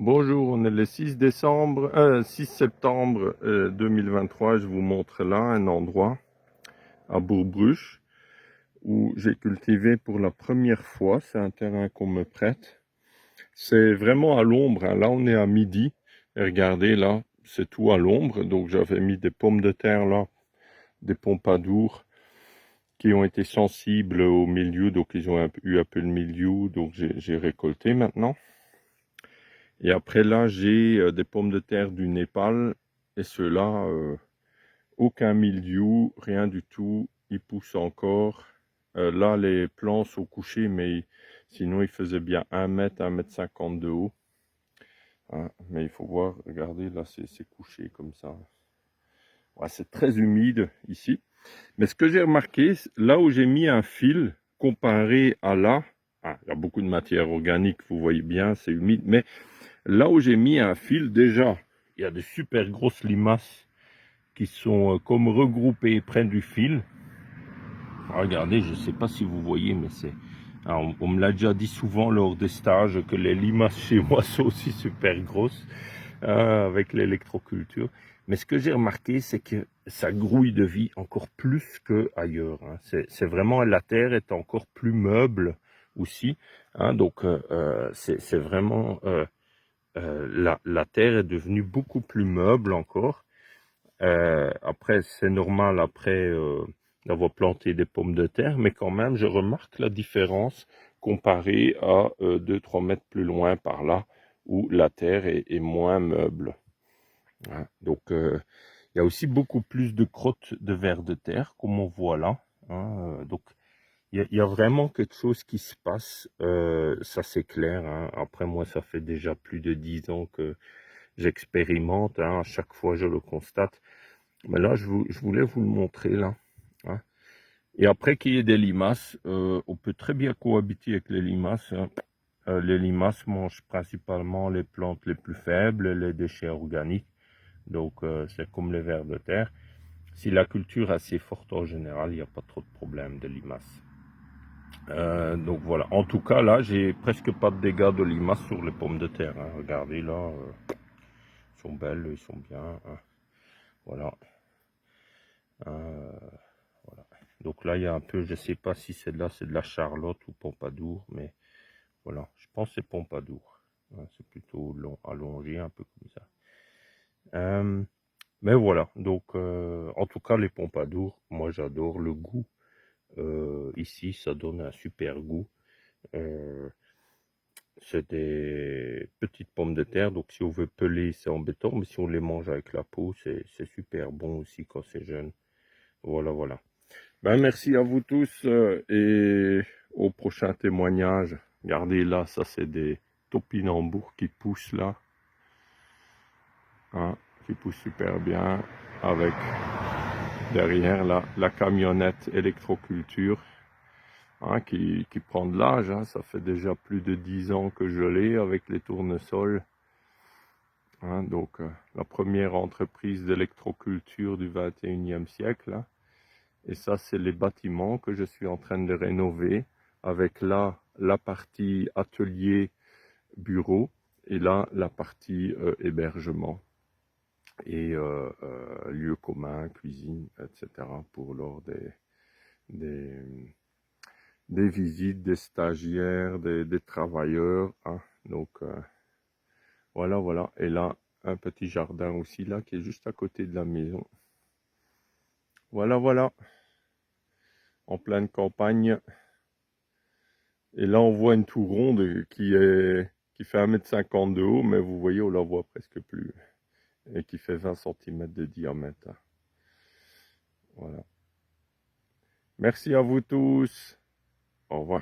Bonjour, on est le 6 septembre 2023. Je vous montre là un endroit à Bourgbruche où j'ai cultivé pour la première fois. C'est un terrain qu'on me prête. C'est vraiment à l'ombre, hein. Là, on est à midi. Et regardez, là, c'est tout à l'ombre. Donc, j'avais mis des pommes de terre là, des pompadours qui ont été sensibles au milieu. Donc, ils ont eu un peu de mildiou. Donc, j'ai récolté maintenant. Et après là, j'ai des pommes de terre du Népal. Et ceux-là, aucun mildiou, rien du tout. Ils poussent encore. Là, les plants sont couchés, mais sinon, ils faisaient bien 1 mètre, 1,50 m de haut. Hein, mais il faut voir, regardez, là, c'est couché comme ça. Ouais, c'est très humide ici. Mais ce que j'ai remarqué, là où j'ai mis un fil, comparé à là, il y a beaucoup de matière organique, vous voyez bien, c'est humide, mais là où j'ai mis un fil, déjà, il y a des super grosses limaces qui sont comme regroupées près du fil. Regardez, je ne sais pas si vous voyez, mais c'est... on me l'a déjà dit souvent lors des stages que les limaces chez moi sont aussi super grosses avec l'électroculture. Mais ce que j'ai remarqué, c'est que ça grouille de vie encore plus qu'ailleurs. Hein. C'est vraiment, la terre est encore plus meuble aussi. Hein. Donc, c'est vraiment... la terre est devenue beaucoup plus meuble encore. Après, c'est normal après d'avoir planté des pommes de terre, mais quand même, je remarque la différence comparée à 2-3 mètres plus loin par là, où la terre est moins meuble. Hein. Donc, il y a aussi beaucoup plus de crottes de vers de terre, comme on voit là. Hein. Donc, il y a vraiment quelque chose qui se passe, ça c'est clair. Hein. Après, moi, ça fait déjà plus de 10 ans que j'expérimente, hein. À chaque fois, je le constate. Mais là, je voulais vous le montrer, là. Hein. Et après qu'il y ait des limaces, on peut très bien cohabiter avec les limaces. Hein. Les limaces mangent principalement les plantes les plus faibles, les déchets organiques. Donc, c'est comme les vers de terre. Si la culture est assez forte en général, il n'y a pas trop de problème de limaces. Donc voilà, en tout cas là j'ai presque pas de dégâts de limaces sur les pommes de terre. Hein. Regardez là, ils sont belles, ils sont bien. Hein. Voilà. Voilà. Donc là il y a un peu, je sais pas si c'est de la Charlotte ou Pompadour, mais voilà, je pense que c'est Pompadour. Hein, c'est plutôt long, allongé, un peu comme ça. Mais voilà, donc en tout cas les Pompadour, moi j'adore le goût. Ici ça donne un super goût. C'est des petites pommes de terre, donc si on veut peler, c'est embêtant, mais si on les mange avec la peau, c'est super bon aussi quand c'est jeune. Voilà, voilà. Ben, merci à vous tous et au prochain témoignage. Regardez là, ça c'est des topinambours qui poussent là, hein, qui poussent super bien avec derrière là, la camionnette électroculture. Hein, qui prend de l'âge, hein. Ça fait déjà plus de 10 ans que je l'ai avec les tournesols. Hein, donc la première entreprise d'électroculture du 21e siècle. Hein. Et ça, c'est les bâtiments que je suis en train de rénover avec là la partie atelier bureau et là la partie hébergement et lieux communs, cuisine, etc. pour lors des, des visites des stagiaires, des travailleurs. Hein. Donc voilà, voilà. Et là, un petit jardin aussi là qui est juste à côté de la maison. Voilà, voilà. En pleine campagne. Et là, on voit une tour ronde qui fait 1,50 m de haut, mais vous voyez, on la voit presque plus. Et qui fait 20 cm de diamètre. Voilà. Merci à vous tous. Au revoir.